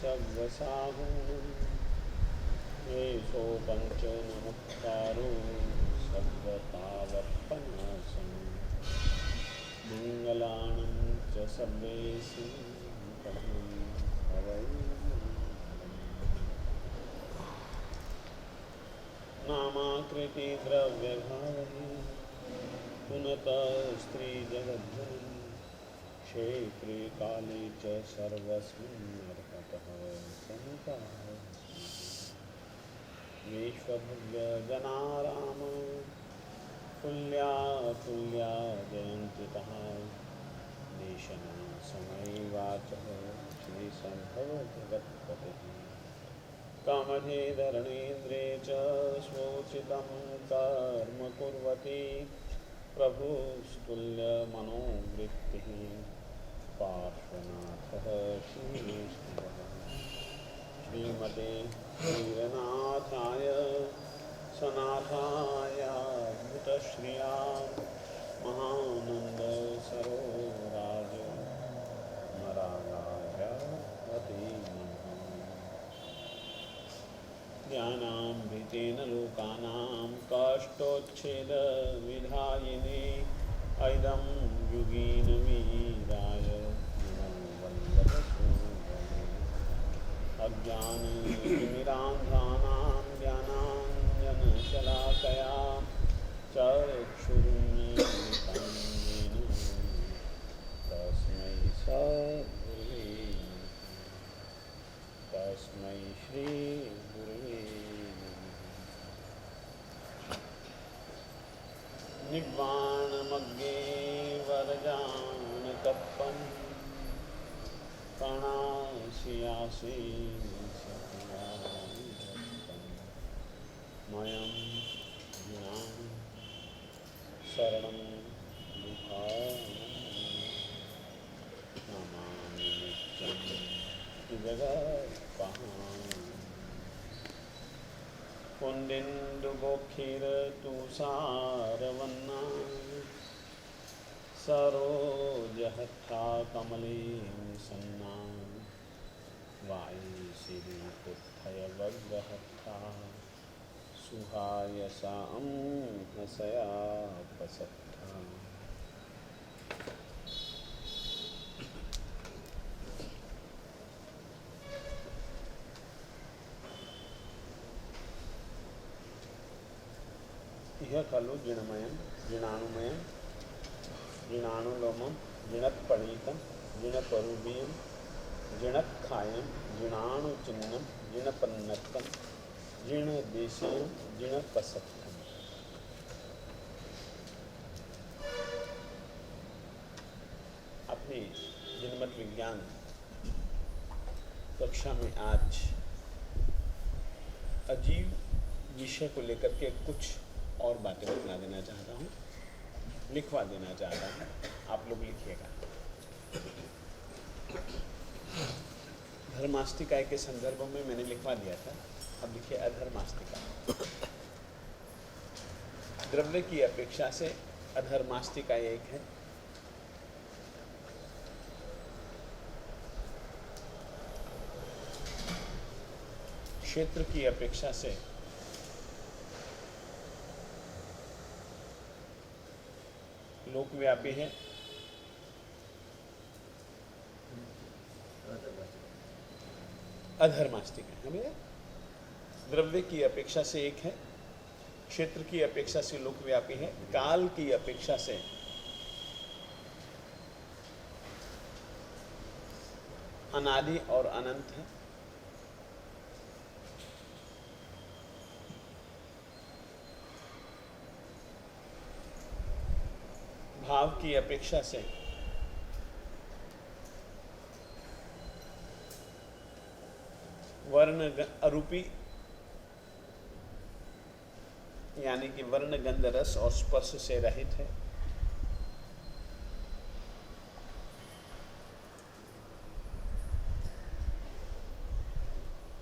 सर्वसाहुं येषो पञ्चनमुत्तारो सर्वतावर्पणासं मङ्गलानं च सर्वेषु पठनं हवै नामाकृति द्रव्यभावहि पुनतः स्त्रीजगद्धरि क्षेत्रे काले च सर्वस्मिन् अर्हतः समुदाः विश्वभव्यजनाराम तुल्या तुल्या जयन्ति तः देशना समयवाचः श्रीसम्भवजगत्पतिः कामधेधरणेन्द्रे च स्वोचितं कर्म कुर्वती प्रभुस्तुल्यमनोवृत्तिः पार्श्वनाथः श्रीविष्णुः श्रीमते वीरनाथाय सनाथाय भूतश्रिया महानंद सरोराज मरागाय ज्ञानामृतेन लोकानां कष्टोच्छेदविधायिने ऐदं युगीनवीराय अज्ञानतिमिरान्धानां ज्ञानाञ्जनशलाकया चक्षुरुन्मीलितं येन तस्मै श्रीगुरुवे नमः। निब्बाणमग्गे वरजानकप्पं प्राणासियासि मयं ज्ञान शरणं नमामि नित्यं जगत्पहां कुन्देन्दुगोखीरतुषारवन्ना सरोजहठा कमलेन्दुसन्ना वायुशिरीपुत्थयवग्रहठा सुहायसां हसयापसत्था यह खलु जिणमयं जिणाणुमयं जिणाणुलोमं जिणत्पणीतं जिणपरुबीयं जिणत्खायं जिणाणुचिन्नं जिणपन्नत्तं जिणदेशीयं जिणपसत्तं। अपनी जनमत विज्ञान कक्षा में आज अजीब विषय को लेकर के कुछ और बातें बता देना चाहता हूँ, लिखवा देना चाहता हूँ। आप लोग लिखिएगा। धर्मास्तिकाय के संदर्भ में मैंने लिखवा दिया था, अब लिखिए अधर्मास्तिका। द्रव्य की अपेक्षा से अधर्मास्तिका एक है। क्षेत्र की अपेक्षा से लोकव्यापी है। अधर्मास्तिक है। हमें द्रव्य की अपेक्षा से एक है, क्षेत्र की अपेक्षा से लोकव्यापी है, काल की अपेक्षा से अनादि और अनंत है। भाव की अपेक्षा से वर्ण अरूपी यानी कि वर्ण गंध रस और स्पर्श से रहित है।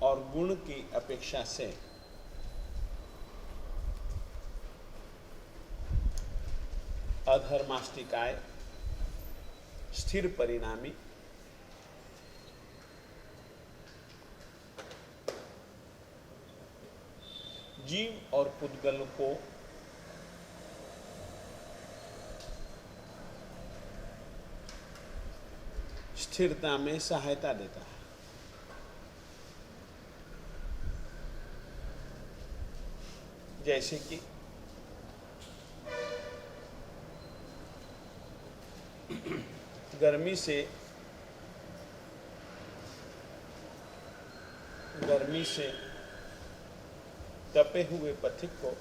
और गुण की अपेक्षा से अधर्मास्तिकाय स्थिर परिणामी जीव और पुद्गल को स्थिरता में सहायता देता है। जैसे कि गर्मी से तपे हुए पथिक को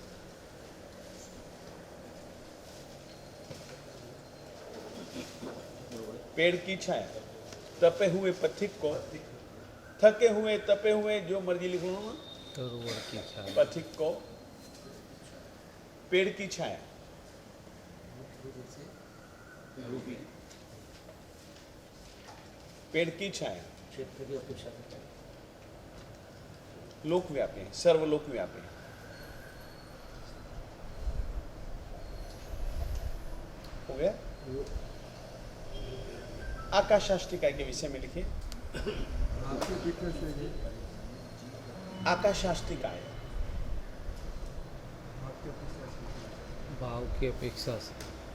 पेड़ की छाया, तपे हुए पथिक को, थके हुए तपे हुए जो मर्जी लिख लो ना, पथिक को पेड़ की छाया, पेड़ की छाया क्षेत्र की अपेक्षा लोकव्यापी है, सर्वलोकव्यापी है। हो गया। आकाशाष्टिका के विषय में लिखिए। आकाशाष्टिका भाव की अपेक्षा से,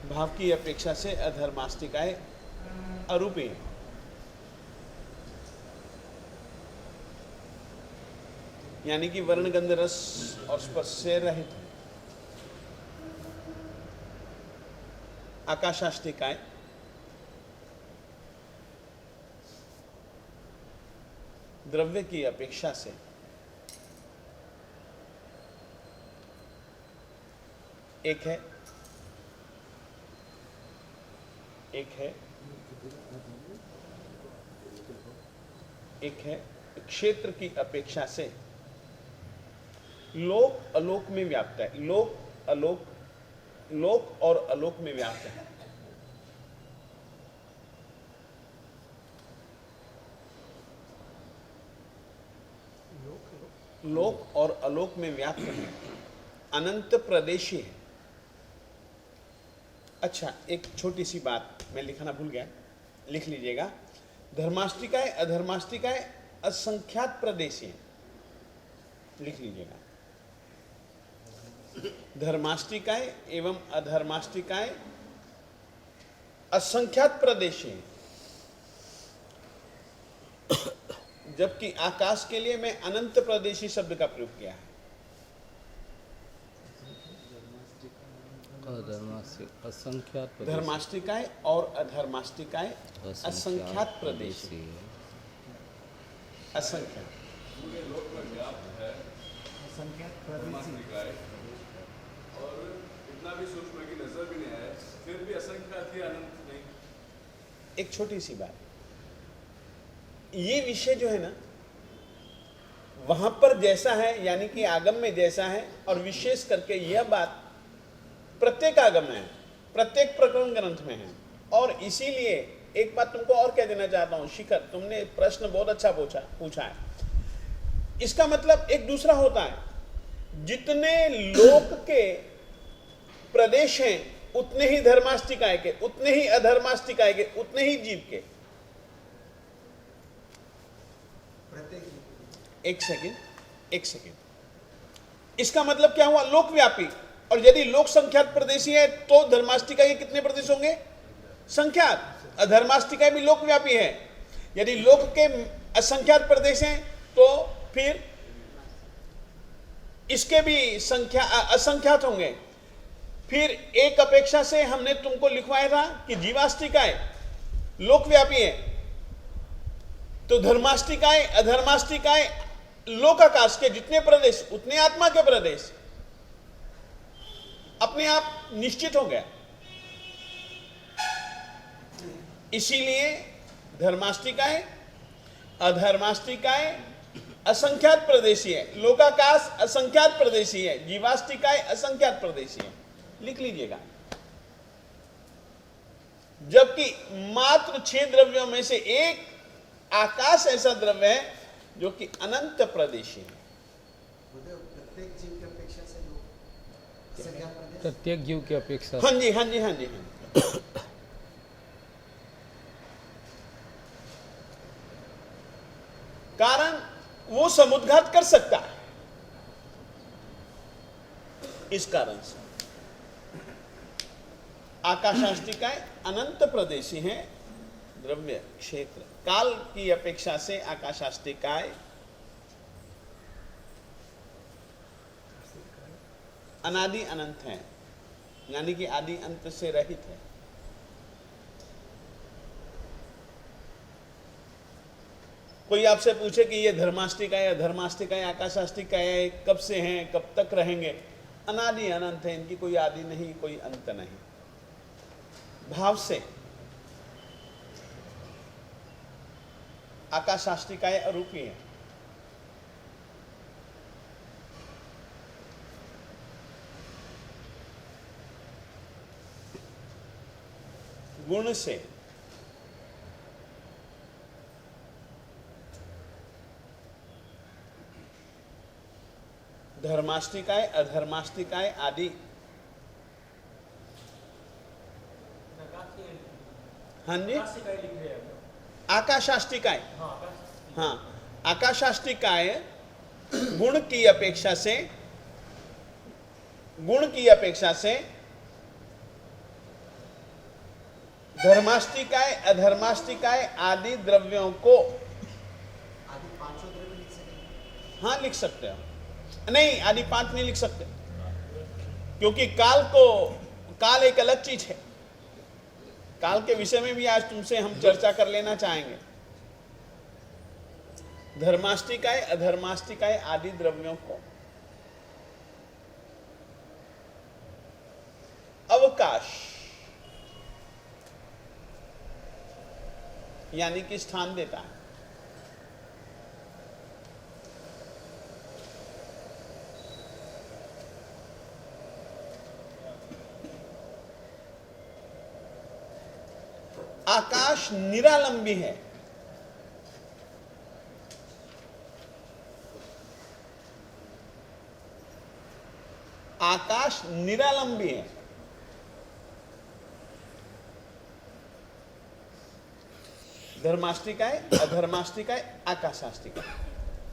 भाव की अपेक्षा से अधर्माष्टिकाएं अरूपी हैं। यानी कि वर्ण गंध रस और स्पर्श से रहित है। आकाशाष्टिकाएं द्रव्य की अपेक्षा से एक है क्षेत्र की अपेक्षा से लोक अलोक में व्याप्त है। लोक और अलोक में व्याप्त है। लोक और अलोक में व्याप्त है, अनंत प्रदेशी है। अच्छा, एक छोटी सी बात मैं लिखना भूल गया, लिख लीजिएगा। धर्माष्टिकाएं अधर्माष्टिकाएं असंख्यात प्रदेशी हैं, लिख लीजिएगा। धर्माष्टिकाएं एवं अधर्माष्टिकाएं असंख्यात प्रदेशी हैं। जबकि आकाश के लिए मैं अनंत प्रदेशी शब्द का प्रयोग किया है। असंख्यात धर्माष्टिकाएं और अधर्माष्टिकाएं असंख्यात प्रदेशी, असंख्यात और इतना भी सूक्ष्म की नजर भी नहीं आया, फिर भी असंख्यात ही अनंत नहीं। एक छोटी सी बात, ये विषय जो है ना, वहां पर जैसा है यानी कि आगम में जैसा है, और विशेष करके यह बात प्रत्येक आगम में है, प्रत्येक प्रकरण ग्रंथ में है। और इसीलिए एक बात तुमको और कह देना चाहता हूं, शिखर, तुमने प्रश्न बहुत अच्छा पूछा है। इसका मतलब एक दूसरा होता है। जितने लोक के प्रदेश हैं उतने ही धर्माष्टिकाएं के, उतने ही अधर्माष्टिकाएं के, उतने ही जीव के। एक सेकेंड, इसका मतलब क्या हुआ? लोकव्यापी। और यदि लोक संख्यात प्रदेशी है तो धर्माष्टिका के कितने प्रदेश होंगे? संख्यात। अधर्माष्टिका भी लोकव्यापी है। यदि लोक के असंख्यात प्रदेश हैं तो फिर इसके भी असंख्यात होंगे। फिर एक अपेक्षा से हमने तुमको लिखवाया था कि जीवाष्टिकाएं लोकव्यापी है, तो धर्माष्टिकाएं अधर्माष्टिकाएं लोकाकाश के जितने प्रदेश उतने आत्मा के प्रदेश, अपने आप निश्चित हो गया। इसीलिए धर्माष्टिकाएं अधर्माष्टिकाएं असंख्यात प्रदेशी है, लोकाकाश असंख्यात प्रदेशी है, जीवाष्टिकाएं असंख्यात प्रदेशी है। लिख लीजिएगा। जबकि मात्र 6 द्रव्यों में से एक आकाश ऐसा द्रव्य है जो कि अनंत प्रदेशी है। प्रत्येक जीव की अपेक्षा से प्रत्येक जीव की अपेक्षा। हाँ जी, हाँ जी, हाँ जी, हाँ। कारण वो समुद्घात कर सकता है। इस कारण से आकाशाष्टिकाएं अनंत प्रदेशी हैं, द्रव्य क्षेत्र काल की अपेक्षा से आकाशाष्टिकाएं अनादि अनंत हैं, यानी कि आदि अंत से रहित है। कोई आपसे पूछे कि ये धर्माष्टिकाएं या धर्माष्टिकाएं आकाशाष्टिकाएं कब से हैं, कब तक रहेंगे, अनादि अनंत है, इनकी कोई आदि नहीं, कोई अंत नहीं। भाव से आकाशाष्टिकाएं अरूपी हैं। गुण से धर्माष्टिकाएं अधर्माष्टिकाएं आदि, हाँ जी, आकाशाष्टिकाएं, हाँ, आकाशाष्टिकाएं गुण की अपेक्षा से धर्माष्टिकाएं अधर्माष्टिकाएं आदि द्रव्यों को आदि पांचों द्रव्य लिख सकेंगे। हाँ लिख सकते हो, नहीं आदि पांच नहीं लिख सकते, क्योंकि काल एक अलग चीज है। काल के विषय में भी आज तुमसे हम चर्चा कर लेना चाहेंगे। धर्माष्टिकाएं अधर्माष्टिकाएं आदि द्रव्यों को अवकाश यानी कि स्थान देता है। आकाश निरालंबी है, आकाश निरालंबी है। धर्माष्टिकाएं अधर्माष्टिकाएं आकाशाष्टिकाएं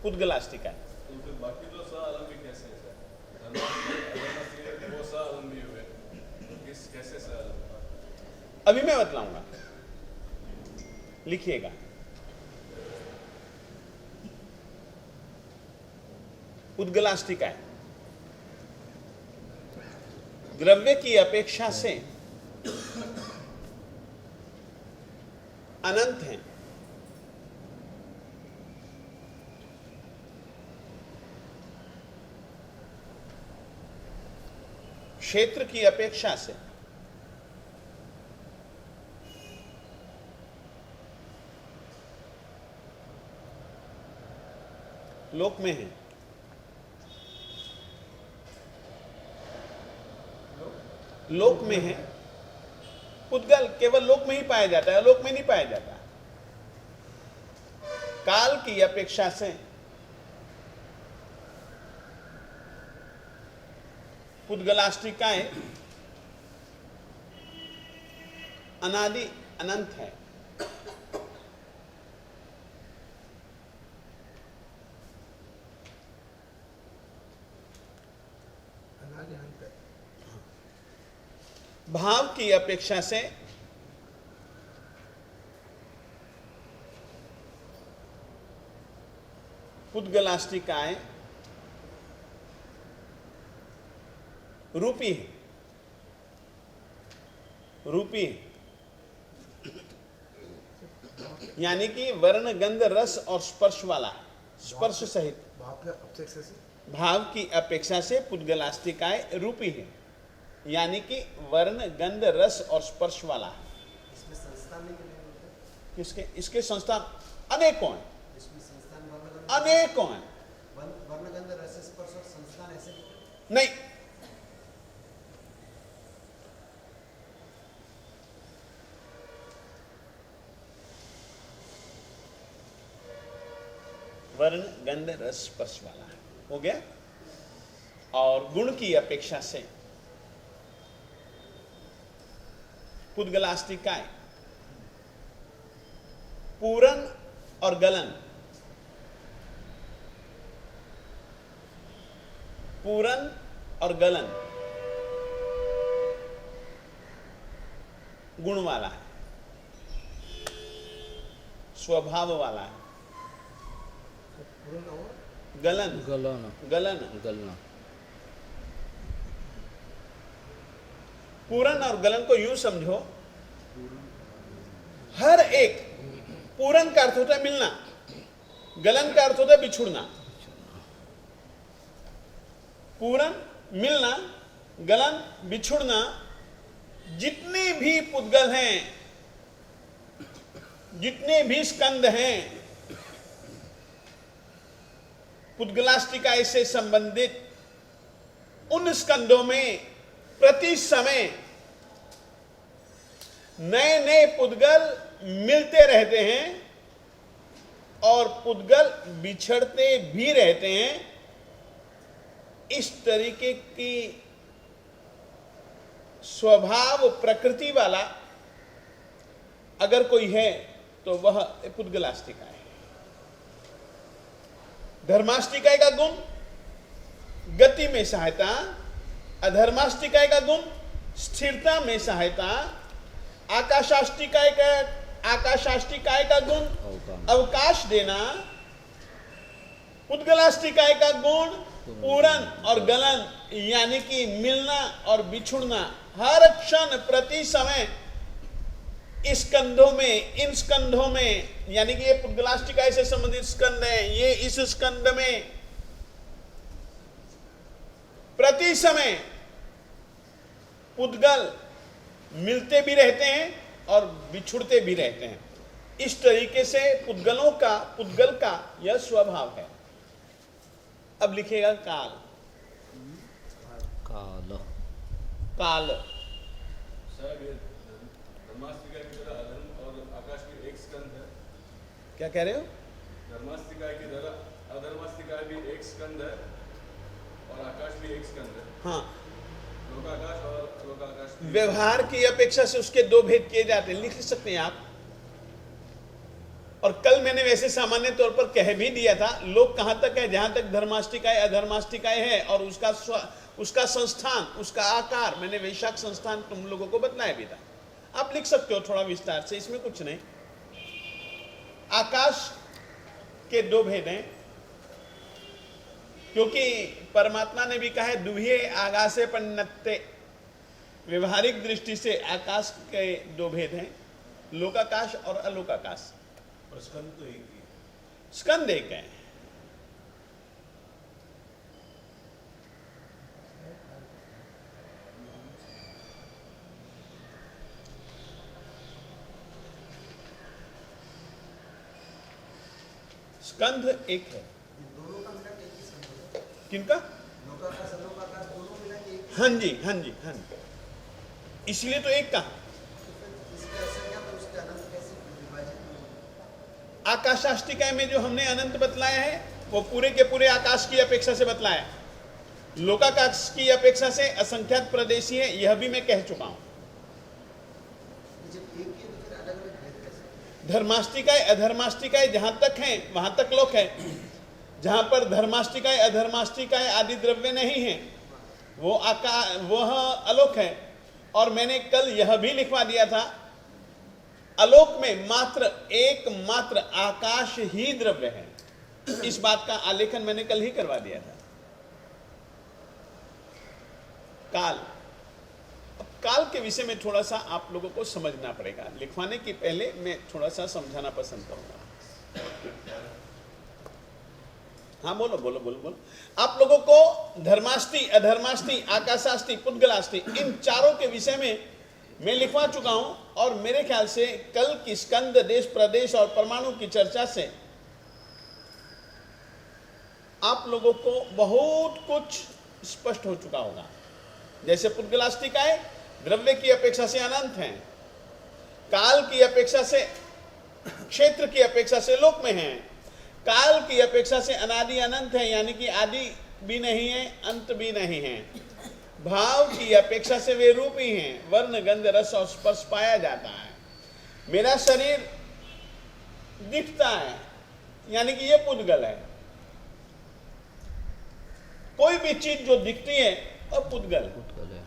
पुद्गलाष्टिकाएं। तो फिर बाकी तो सह-अलंबी कैसे है सर? धर्माष्टिक वो सह-अलंबी हुए, तो कैसे सह-अलंबी? अभी मैं बतलाऊंगा, लिखिएगा। पुद्गलाष्टिकाएं द्रव्य की अपेक्षा से अनंत हैं, क्षेत्र की अपेक्षा से लोक में है, लोक में है। पुद्गल केवल लोक में ही पाया जाता है, लोक में नहीं पाया जाता। काल की अपेक्षा से पुद्गलाष्टिकाएं अनादि अनंत है। अनादि अनंत है। भाव की अपेक्षा से पुद्गलाष्टिकाएं रूपी है, रूपी है, यानी कि वर्ण गंध रस और स्पर्श वाला है, स्पर्श सहित। भाव के अपेक्षा से भाव की अपेक्षा से पुद्गलाष्टिकाएं रूपी है, यानी कि वर्ण गंध रस और स्पर्श वाला है। इसमें संस्थान नहीं होते। किसके? इसके संस्थान अनेकों हैं, इसमें संस्थान वर्ण अनेकों हैं। वर्णगंध रस स्पर्श और संस्थान ऐसे नहीं, वर्ण गंध रस स्पर्श वाला है, हो गया। और गुण की अपेक्षा से पुद्गलाष्टिकाएं पूरन और गलन, पूरन और गलन गुण वाला है, स्वभाव वाला है। पूर्ण और गलन गलन गलन गलना पूरन और गलन को यूं समझो, हर एक, पूरन का अर्थ होता है मिलना, गलन का अर्थ होता है बिछुड़ना। पूरन मिलना, गलन बिछुड़ना। जितने भी पुद्गल हैं, जितने भी स्कंद हैं, पुद्गलाष्टिकाय से संबंधित उन स्कंदों में प्रति समय नए नए पुद्गल मिलते रहते हैं और पुद्गल बिछड़ते भी रहते हैं। इस तरीके की स्वभाव प्रकृति वाला अगर कोई है तो वह पुद्गलाष्टिकाय है। धर्माष्टिकाय का गुण गति में सहायता, अधर्माष्टिकाय का गुण स्थिरता में सहायता, आकाशाष्टिकाय का गुण अवकाश देना, पुद्गलाष्टिकाय का गुण पूरन और गलन यानी कि मिलना और बिछुड़ना। हर क्षण प्रति समय इस स्कंधों में, इन स्कंधों में, यानी कि ये पुद्गलाष्टिकाय से संबंधित स्कंध है, ये इस स्कंध में प्रति समय पुद्गल मिलते भी रहते हैं और बिछुड़ते भी रहते हैं। इस तरीके से पुद्गल का यह स्वभाव है। अब लिखेगा काल। काल काल साहब ये धर्माष्टिकाय की तरह अधर्म और आकाश भी एक स्कंद है। क्या कह रहे हो? धर्माष्टिकाय की तरह अधर्माष्टिकाय भी एक स्कंद है और आकाश भी एक स्कंद है। हाँ, लोकाकाश और लोकाकाश भी- व्यवहार की अपेक्षा से उसके दो भेद किए जाते हैं, लिख सकते हैं आप। और कल मैंने वैसे सामान्य तौर पर कह भी दिया था, लोक कहां तक है, जहां तक धर्माष्टिकाय अधर्माष्टिकाय है और उसका संस्थान, उसका आकार, मैंने वैशाख संस्थान तुम लोगों को बतलाया भी था। आप लिख सकते हो थोड़ा विस्तार से, इसमें कुछ नहीं। आकाश के दो भेद हैं, क्योंकि परमात्मा ने भी कहा है दुहे आकाशे पन्नत्ते। व्यवहारिक दृष्टि से आकाश के दो भेद हैं, लोकाकाश और अलोकाकाश। और स्कंद तो एक ही है। स्कंद एक है। स्कंध एक है। ये दोनों का मिला के एक ही स्कंद है। किनका? लोकाकाश अलोकाकाश दोनों मिला के एक। हाँ जी, हाँ जी, हाँ जी। इसलिए तो एक कहा। तो फिर इसके असंख्या में उसके अनंत कैसे विभाजित होंगे? आकाशाष्टिकाय में जो हमने अनंत बतलाया है वो पूरे के पूरे आकाश की अपेक्षा से बतलाया। लोकाकाश की अपेक्षा से असंख्यात प्रदेशी है, यह भी मैं कह चुका हूं। जब एक ही है तो फिर अलग अलग भेद कैसे? धर्माष्टिकाय अधर्माष्टिकाय जहां तक है वहां तक लोक है। जहां पर धर्माष्टिकाय अधर्माष्टिकाय आदि द्रव्य नहीं है वह अलोक है। और मैंने कल यह भी लिखवा दिया था, अलोक में एकमात्र आकाश ही द्रव्य है। इस बात का आलेखन मैंने कल ही करवा दिया था। काल, अब काल के विषय में थोड़ा सा आप लोगों को समझना पड़ेगा। लिखवाने की पहले मैं थोड़ा सा समझाना पसंद करूंगा। हाँ, बोलो बोलो बोलो बोलो। आप लोगों को धर्माष्टि, अधर्माष्टि, आकाशाष्टि, पुद्गलाष्टि, इन चारों के विषय में मैं लिखवा चुका हूं। और मेरे ख्याल से कल की स्कंद, देश, प्रदेश और परमाणु की चर्चा से आप लोगों को बहुत कुछ स्पष्ट हो चुका होगा। जैसे पुद्गलाष्टिकाय द्रव्य की अपेक्षा से अनंत हैं, काल की अपेक्षा से, क्षेत्र की अपेक्षा से लोक में हैं, काल की अपेक्षा से अनादि अनंत है, यानी कि आदि भी नहीं है, अंत भी नहीं है। भाव की अपेक्षा से वे रूप ही हैं, वर्ण, गंध, रस और स्पर्श पाया जाता है। मेरा शरीर दिखता है, यानी कि ये पुद्गल है। कोई भी चीज जो दिखती है वह पुद्गल है। उत्कल है।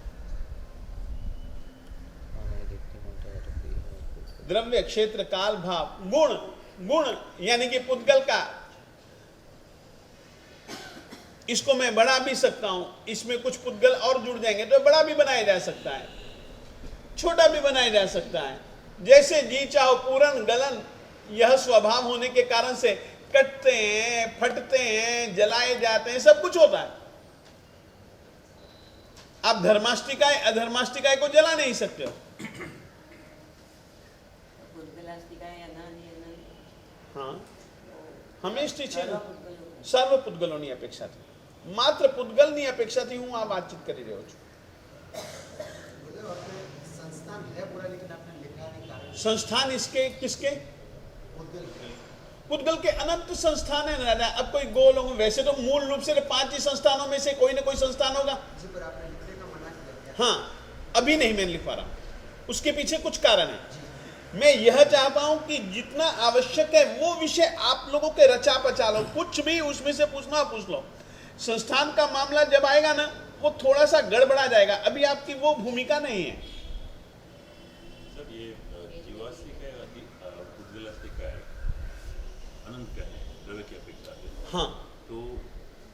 हमें देखते हैं तो द्रव्य, क्षेत्र, काल, भाव, गुण, गुण यानी कि पुद्गल का, इसको मैं बढ़ा भी सकता हूं, इसमें कुछ पुद्गल और जुड़ जाएंगे तो बड़ा भी बनाया जा सकता है, छोटा भी बनाया जा सकता है। जैसे जी चाहो पूरन गलन, यह स्वभाव होने के कारण से कटते हैं, फटते हैं, जलाए जाते हैं, सब कुछ होता है। आप धर्माष्टिकाय अधर्माष्टिकाय को जला नहीं सकते हो। हाँ, हमेशा સર્વ પુદ્ગલોની અપેક્ષાથી, માત્ર પુદ્ગલની અપેક્ષાથી હું આ વાતચીત કરી રહ્યો છું। बोले अपने संस्थान है पूरा, लेकिन आपने लिखा नहीं कारण संस्थान इसके किसके? उद्गल पुद्गल के अनंत संस्थान है ना। अब कोई गोल होंगे, वैसे तो मूल रूप से 5 ही संस्थानों में से कोई ना कोई संस्थान होगा। जी, पर आपने लिखने का मना किया। हाँ, अभी नहीं मैं लिख पा रहा हूं, उसके पीछे कुछ कारण है। मैं यह चाहता हूं कि जितना आवश्यक है वो विषय आप लोगों के रचा पचा लो, कुछ भी उसमें से पूछना पूछ लो। संस्थान का मामला जब आएगा ना, वो थोड़ा सा गड़बड़ा जाएगा, अभी आपकी वो भूमिका नहीं है। सर, ये जीवास्तिक है, पुद्गलास्तिक है, अनंत का है, द्रव्य की अपेक्षा से। हाँ तो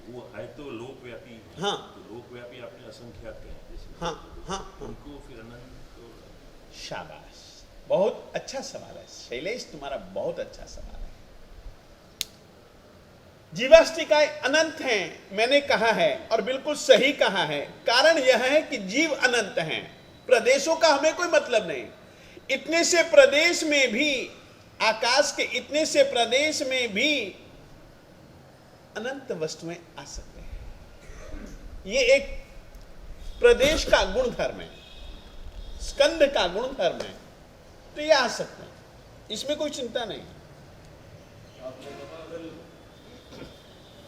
वो है तो लोकव्यापी है। हाँ। तो लोकव्यापी आपने असंख्यात कहे जैसे, हाँ हाँ, उनको फिर अनंत तो शाबाश, बहुत अच्छा सवाल है शैलेश, तुम्हारा बहुत अच्छा सवाल है। जीवाष्टिकाएं अनंत हैं, मैंने कहा है और बिल्कुल सही कहा है। कारण यह है कि जीव अनंत हैं, प्रदेशों का हमें कोई मतलब नहीं। इतने से प्रदेश में भी, आकाश के इतने से प्रदेश में भी अनंत वस्तुएं आ सकते हैं। ये एक प्रदेश का गुणधर्म है, स्कंध का गुणधर्म है, तो ये आ सकते हैं, इसमें कोई चिंता नहीं।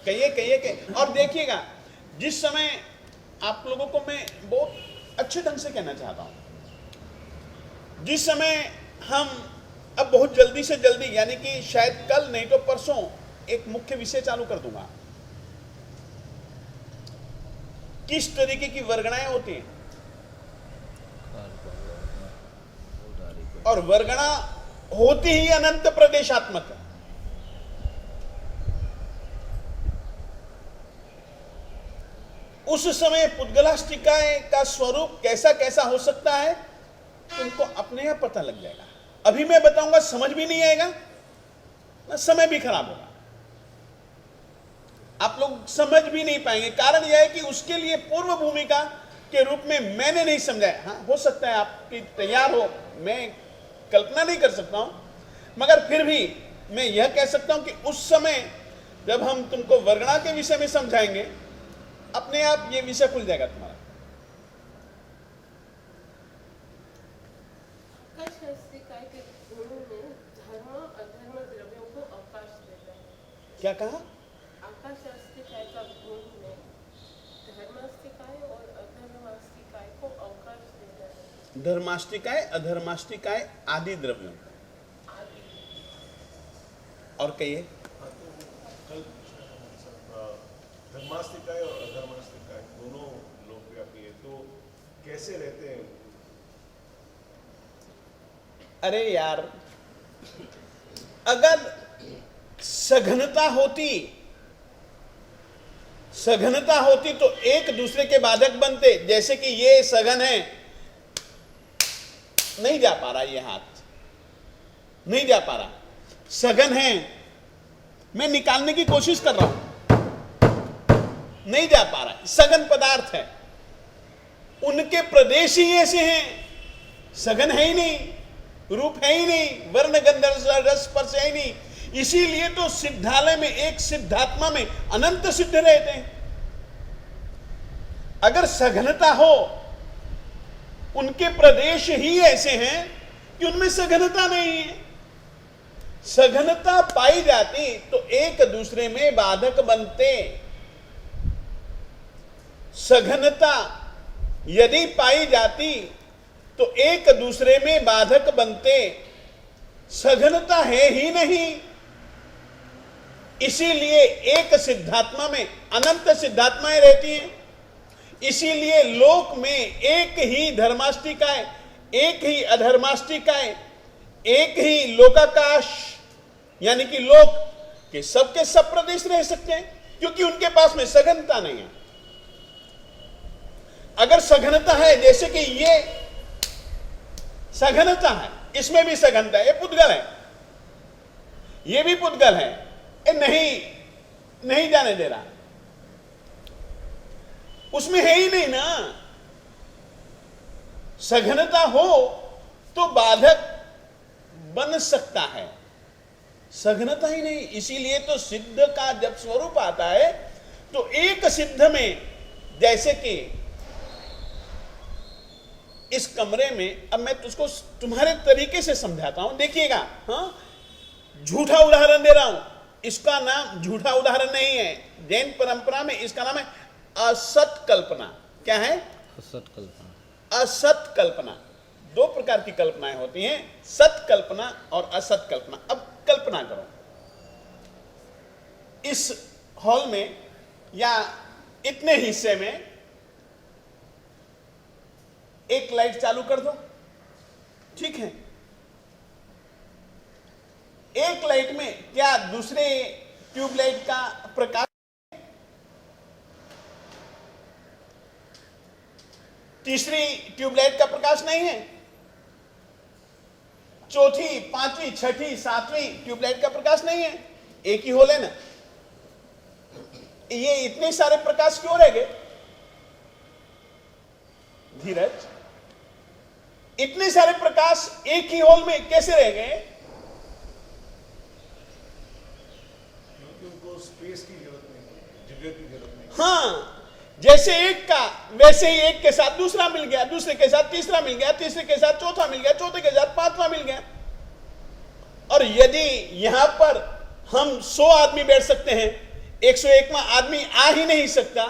कहिए कहिए कहिए। और देखिएगा, जिस समय आप लोगों को मैं बहुत अच्छे ढंग से कहना चाहता हूं, जिस समय हम अब बहुत जल्दी से जल्दी, यानी कि शायद कल नहीं तो परसों, एक मुख्य विषय चालू कर दूंगा। किस तरीके की वर्गणाएं होती हैं, और वर्गणा होती ही अनंत प्रदेशात्मक है। उस समय पुद्गलाष्टिकाएं का स्वरूप कैसा कैसा हो सकता है, तुमको अपने आप पता लग जाएगा। अभी मैं बताऊंगा, समझ भी नहीं आएगा ना, समय भी खराब होगा, आप लोग समझ भी नहीं पाएंगे। कारण यह है कि उसके लिए पूर्व भूमिका के रूप में मैंने नहीं समझाया। हाँ, हो सकता है आपकी तैयार हो, मैं कल्पना नहीं कर सकता हूं, मगर फिर भी मैं यह कह सकता हूं कि उस समय जब हम तुमको वर्गणा के विषय में समझाएंगे, अपने आप ये विषय खुल जाएगा तुम्हारा। क्या कहा? धर्माष्टिकाय अधर्माष्टिकाय आदि द्रव्यों को। और कहिए। धर्मास्तिकाय और अधर्मास्तिकाय दोनों लोकव्यापी है, तो कैसे रहते हैं? अरे यार, अगर सघनता होती तो एक दूसरे के बाधक बनते। जैसे कि ये सघन है, नहीं जा पा रहा, ये हाथ नहीं जा पा रहा, सघन है, मैं निकालने की कोशिश कर रहा हूं, नहीं जा पा रहा, सघन पदार्थ है। उनके प्रदेश ही ऐसे हैं, सघन है ही नहीं, रूप है ही नहीं, वर्ण गंध रस स्पर्श है ही नहीं। इसीलिए तो सिद्धालय में एक सिद्धात्मा में अनंत सिद्ध रहते हैं। अगर सघनता हो, उनके प्रदेश ही ऐसे हैं कि उनमें सघनता नहीं है। सघनता पाई जाती तो एक दूसरे में बाधक बनते। सघनता यदि पाई जाती तो एक दूसरे में बाधक बनते। सघनता है ही नहीं, इसीलिए एक सिद्धात्मा में अनंत सिद्धात्माएं रहती हैं। इसीलिए लोक में एक ही धर्माष्टिकाएं, एक ही अधर्माष्टिकाएं, एक ही लोकाकाश यानी कि लोक के सब प्रदेश रह सकते हैं, क्योंकि उनके पास में सघनता नहीं है। अगर सघनता है, जैसे कि ये सघनता है, इसमें भी सघनता है, ये पुद्गल है, ये भी पुद्गल है, ये नहीं जाने दे रहा, उसमें है ही नहीं ना। सघनता हो तो बाधक बन सकता है, सघनता ही नहीं। इसीलिए तो सिद्ध का जब स्वरूप आता है तो एक सिद्ध में, जैसे कि इस कमरे में, अब मैं तुझको तुम्हारे तरीके से समझाता हूं, देखिएगा। हाँ, झूठा उदाहरण दे रहा हूं, इसका नाम झूठा उदाहरण नहीं है, जैन परंपरा में इसका नाम है असत कल्पना। क्या है? असत कल्पना। असत कल्पना। दो प्रकार की कल्पनाएं होती हैं, सत कल्पना और असत कल्पना। अब कल्पना करो, इस हॉल में या इतने हिस्से में एक लाइट चालू कर दो, ठीक है। एक लाइट में क्या दूसरे ट्यूबलाइट का प्रकाश, तीसरी ट्यूबलाइट का प्रकाश नहीं है, चौथी, पांचवी, छठी, सातवीं ट्यूबलाइट का प्रकाश नहीं है, एक ही होल है ना। ये इतने सारे प्रकाश क्यों रह गए धीरज? इतने सारे प्रकाश एक ही होल में कैसे रह गए? क्योंकि उनको स्पेस की जरूरत नहीं, जगह की जरूरत नहीं। हाँ, जैसे एक का वैसे ही एक के साथ दूसरा मिल गया, दूसरे के साथ तीसरा मिल गया, तीसरे के साथ चौथा मिल गया, चौथे के साथ पांचवा मिल गया। और यदि यहां पर हम 100 आदमी बैठ सकते हैं, 101वां आदमी आ ही नहीं सकता,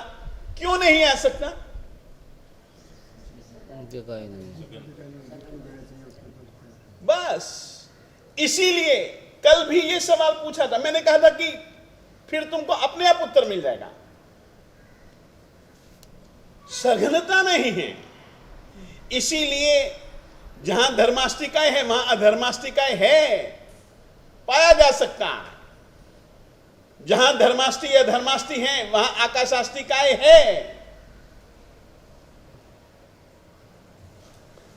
क्यों नहीं आ सकता? जगह ही नहीं। बस इसीलिए कल भी ये सवाल पूछा था, मैंने कहा था कि फिर तुमको अपने आप उत्तर मिल जाएगा। सघनता नहीं है, इसीलिए जहां धर्मास्तिकाएं है वहां अधर्मास्तिकाएं है, पाया जा सकता है। जहां धर्मास्ति अधर्मास्ति है वहां आकाशास्तिकाएं है,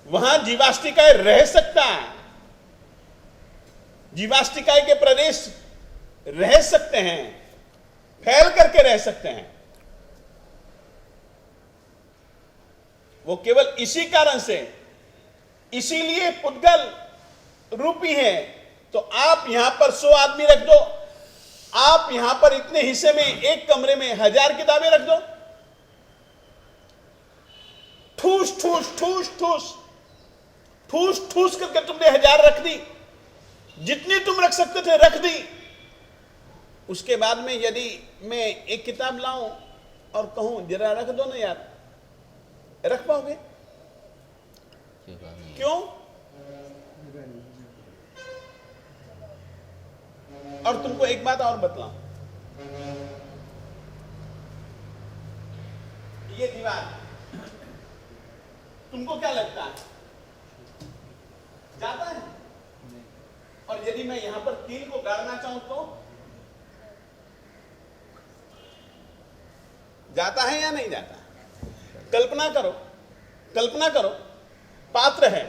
वहां जीवास्तिकाएं रह सकता है, जीवास्तिकाएं के प्रदेश रह सकते हैं, फैल करके रह सकते हैं। वो केवल इसी कारण से, इसीलिए पुद्गल रूपी है। तो आप यहां पर 100 आदमी रख दो, आप यहां पर इतने हिस्से में एक कमरे में 1000 किताबें रख दो, ठूस ठूस ठूस ठूस ठूस ठूस करके तुमने 1000 रख दी, जितनी तुम रख सकते थे रख दी। उसके बाद में यदि मैं एक किताब लाऊं और कहूं जरा रख दो ना यार, रख पाओगे? जगह नहीं। क्यों? और तुमको एक बात और बतलाऊं, ये दीवार तुमको क्या लगता है जाता है? और यदि मैं यहां पर कील को गाड़ना चाहूं तो जाता है या नहीं जाता? कल्पना करो, कल्पना करो, पात्र है,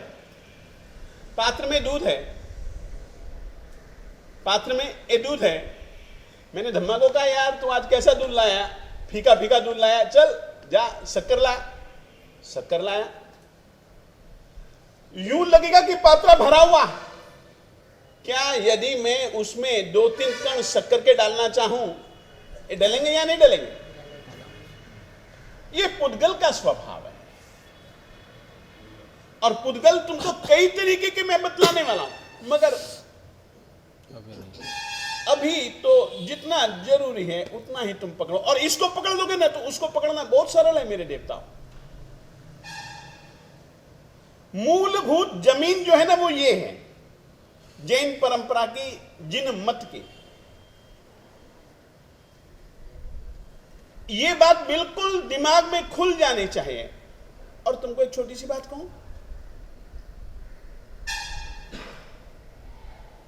पात्र में दूध है, पात्र में ये दूध है। मैंने धम्मा को कहा यार तू आज कैसा दूध लाया? फीका फीका दूध लाया, चल जा शक्कर ला, शक्कर लाया। यूं लगेगा कि पात्रा भरा हुआ। क्या यदि मैं उसमें 2-3 कण शक्कर के डालना चाहूं, ये डलेंगे या नहीं डलेंगे? ये पुद्गल का स्वभाव है। और पुद्गल तुमको कई तरीके के मैं बतलाने वाला हूं, मगर अभी नहीं। अभी तो जितना जरूरी है उतना ही तुम पकड़ो। और इसको पकड़ लोगे ना तो उसको पकड़ना बहुत सरल है मेरे देवताओं। मूलभूत जमीन जो है ना वो ये है, जैन परंपरा की, जिन मत की। ये बात बिल्कुल दिमाग में खुल जानी चाहिए। और तुमको एक छोटी सी बात कहूं,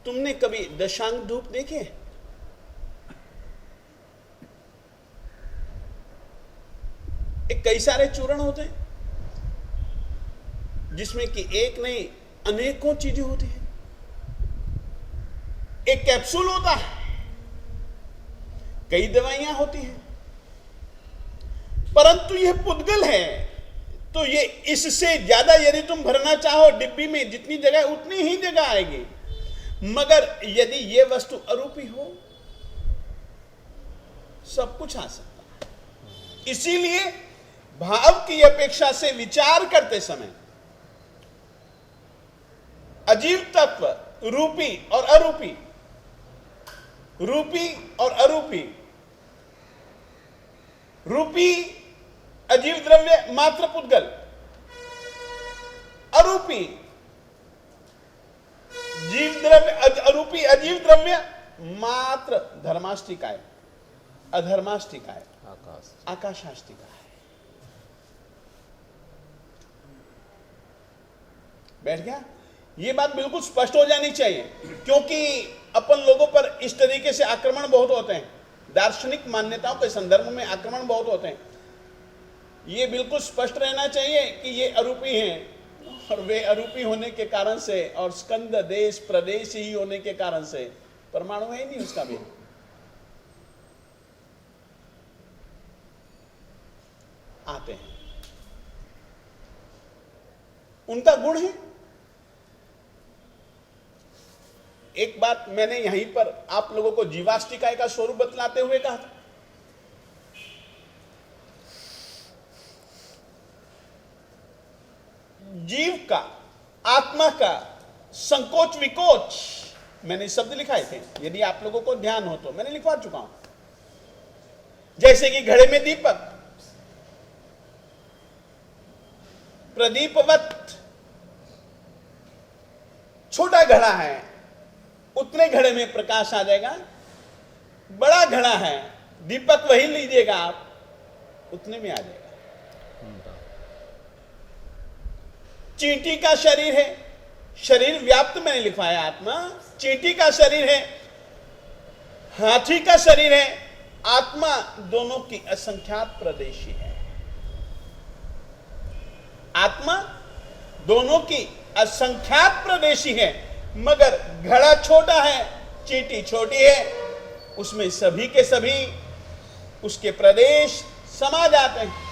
तुमने कभी दशांग धूप देखे? एक कई सारे चूर्ण होते हैं जिसमें कि एक नहीं अनेकों चीजें होती हैं। एक कैप्सूल होता है, कई दवाइयां होती हैं, परंतु यह पुद्गल है तो ये इससे ज्यादा यदि तुम भरना चाहो डिब्बी में जितनी जगह उतनी ही जगह आएगी, मगर यदि ये वस्तु अरूपी हो सब कुछ आ सकता है। इसीलिए भाव की अपेक्षा से विचार करते समय अजीव तत्व रूपी और अरूपी, रूपी और अरूपी, रूपी अजीव द्रव्य मात्र पुद्गल, अरूपी जीव द्रव्य, अरूपी अजीव द्रव्य मात्र धर्माष्टिकाय, अधर्माष्टिकाय, आकाश आकाशाष्टिकाय। बैठ गया? ये बात बिल्कुल स्पष्ट हो जानी चाहिए, क्योंकि अपन लोगों पर इस तरीके से आक्रमण बहुत होते हैं, दार्शनिक मान्यताओं के संदर्भ में आक्रमण बहुत होते हैं। ये बिल्कुल स्पष्ट रहना चाहिए कि ये अरूपी हैं और वे अरूपी होने के कारण से और स्कंद देश प्रदेश ही होने के कारण से परमाणु है ही नहीं उसका भी आते हैं, उनका गुण है। एक बात मैंने यहीं पर आप लोगों को जीवाष्टिकाय का स्वरूप बतलाते हुए कहा था, जीव का, आत्मा का संकोच विकोच, मैंने शब्द लिखाए थे, यदि आप लोगों को ध्यान हो तो मैंने लिखवा चुका हूं। जैसे कि घड़े में दीपक, प्रदीपवत, छोटा घड़ा है उतने घड़े में प्रकाश आ जाएगा, बड़ा घड़ा है दीपक वही लीजिएगा आप उतने में आ जाएगा। चींटी का शरीर है, शरीर व्याप्त मैंने लिखवाया आत्मा, चींटी का शरीर है, हाथी का शरीर है, आत्मा दोनों की असंख्यात प्रदेशी है। आत्मा दोनों की असंख्यात प्रदेशी है, मगर घड़ा छोटा है, चींटी छोटी है, उसमें सभी के सभी उसके प्रदेश समा जाते हैं।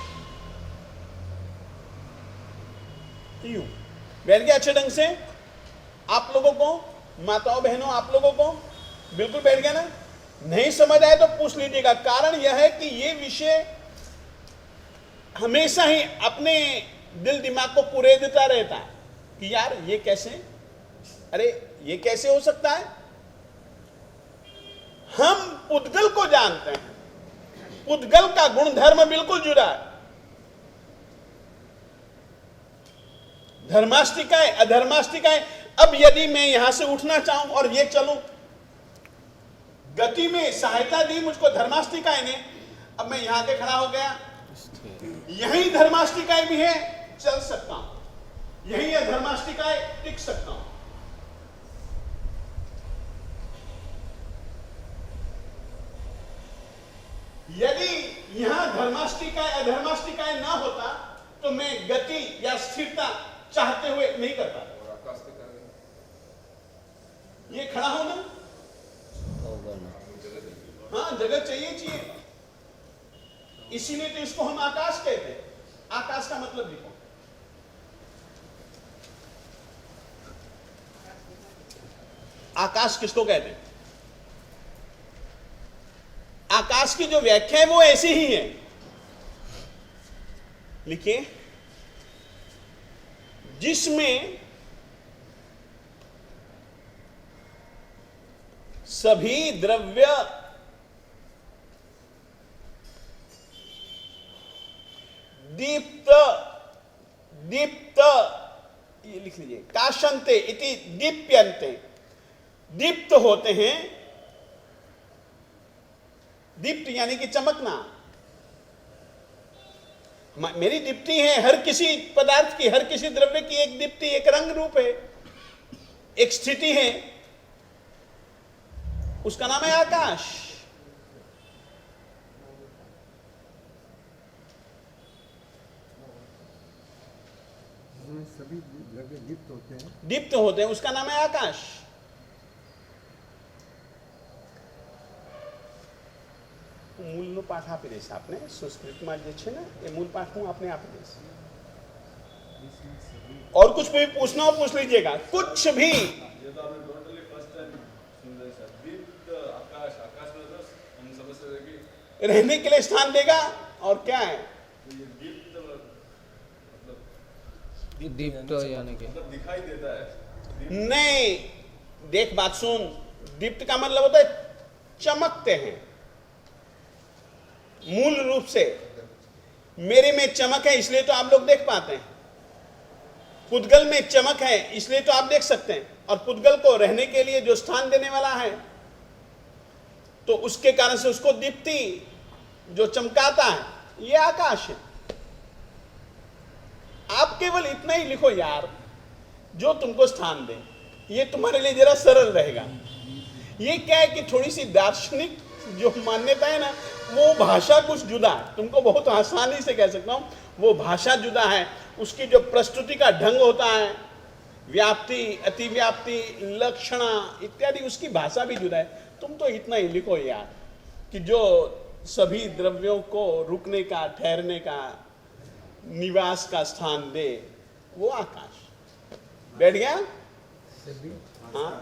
यूं बैठ गया अच्छे ढंग से? आप लोगों को, माताओं बहनों, आप लोगों को बिल्कुल बैठ गया ना? नहीं समझ आए तो पूछ लीजिएगा। कारण यह है कि ये विषय हमेशा ही अपने दिल दिमाग को पूरे देता रहता है कि यार ये कैसे, अरे ये कैसे हो सकता है। हम पुद्गल को जानते हैं, पुद्गल का गुणधर्म बिल्कुल जुड़ा है। धर्माष्टिकाय अधर्माष्टिकाय। अब यदि मैं यहां से उठना चाहूं और ये चलूं, गति में सहायता दी मुझको धर्माष्टिकाय ने, अब मैं यहां के खड़ा हो गया, यही धर्माष्टिकाय भी है, चल सकता हूं, यही अधर्माष्टिकाय टिक सकता हूं। यदि यहां धर्माष्टिकाय अधर्माष्टिकाय ना होता तो मैं गति या स्थिरता चाहते हुए नहीं करता। ये खड़ा होना, हाँ जगत चाहिए। इसीलिए तो इसको हम आकाश कहते हैं। आकाश का मतलब लिखो, आकाश किसको कहते हैं? आकाश की जो व्याख्या है वो ऐसी ही है, लिखिए, जिसमें सभी द्रव्य दीप्त दीप्त, ये लिख लीजिए, काशंते इति दीप्यन्ते, दीप्त होते हैं। दीप्त यानी कि चमकना। मेरी दीप्ति है, हर किसी पदार्थ की, हर किसी द्रव्य की एक दीप्ति, एक रंग रूप है, एक स्थिति है। उसका नाम है आकाश। सभी द्रव्य दीप्त होते हैं। दीप्त होते हैं, उसका नाम है आकाश। मूलનો પાઠ આપી દઈશ આપને સંસ્કૃતમાં જે છે ને એ મૂળ પાઠ હું આપને આપી દઈશ। और कुछ भी पूछना हो पूछ लीजिएगा, कुछ भी। ये तो आपने टोटली फर्स्ट टाइम सुन रहे सर। दीप्त आकाश, आकाश में तो हम समझ सकते हैं कि रहने के लिए स्थान देगा, और क्या है ये दीप्त मतलब दीप्त यानी कि मतलब दिखाई देता है। नहीं, देख बात सुन, दीप्त का मतलब होता है चमकते हैं। मूल रूप से मेरे में चमक है इसलिए तो आप लोग देख पाते हैं, पुद्गल में चमक है इसलिए तो आप देख सकते हैं, और पुद्गल को रहने के लिए जो स्थान देने वाला है तो उसके कारण से उसको दीप्ति जो चमकाता है ये आकाश है। आप केवल इतना ही लिखो यार, जो तुमको स्थान दे, ये तुम्हारे लिए जरा सरल रहेगा। ये क्या है कि थोड़ी सी दार्शनिक जो मान्यता है ना, वो भाषा कुछ जुदा है, तुमको बहुत आसानी से कह सकता हूं, वो भाषा जुदा है, उसकी जो प्रस्तुति का ढंग होता है, व्याप्ति, अतिव्याप्ति, लक्षणा इत्यादि, उसकी भाषा भी जुदा है। तुम तो इतना ही लिखो यार कि जो सभी द्रव्यों को रुकने का, ठहरने का, निवास का स्थान दे, वो आकाश। बैठ गया? हाँ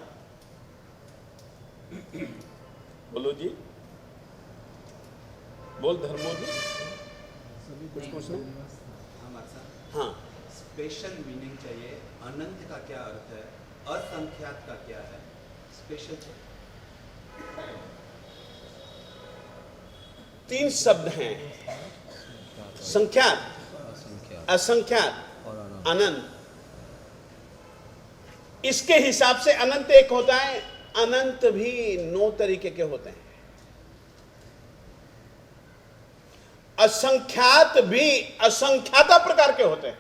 बोलो जी, बोल धर्मो जी, कुछ पूछना? हाँ, स्पेशल मीनिंग चाहिए। अनंत का क्या अर्थ है, असंख्यात का क्या है, स्पेशल चाहिए। 3 शब्द हैं, संख्यात, असंख्यात असंख्यात, और अनंत। अनंत। इसके हिसाब से अनंत एक होता है, अनंत भी 9 तरीके के होते हैं। असंख्यात भी असंख्याता प्रकार के होते हैं,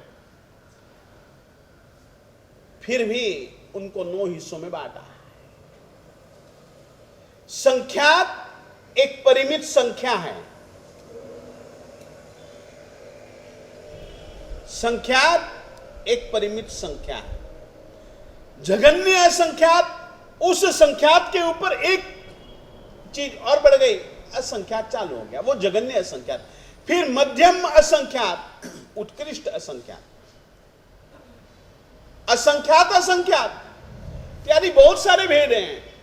फिर भी उनको 9 हिस्सों में बांटा है। संख्यात एक परिमित संख्या है, संख्यात एक परिमित संख्या है। जघन्य असंख्यात, उस संख्यात के ऊपर एक चीज और बढ़ गई, असंख्यात चालू हो गया, वो जघन्य असंख्यात। फिर मध्यम असंख्यात, उत्कृष्ट असंख्यात, असंख्यात असंख्यात इत्यादि बहुत सारे भेद हैं।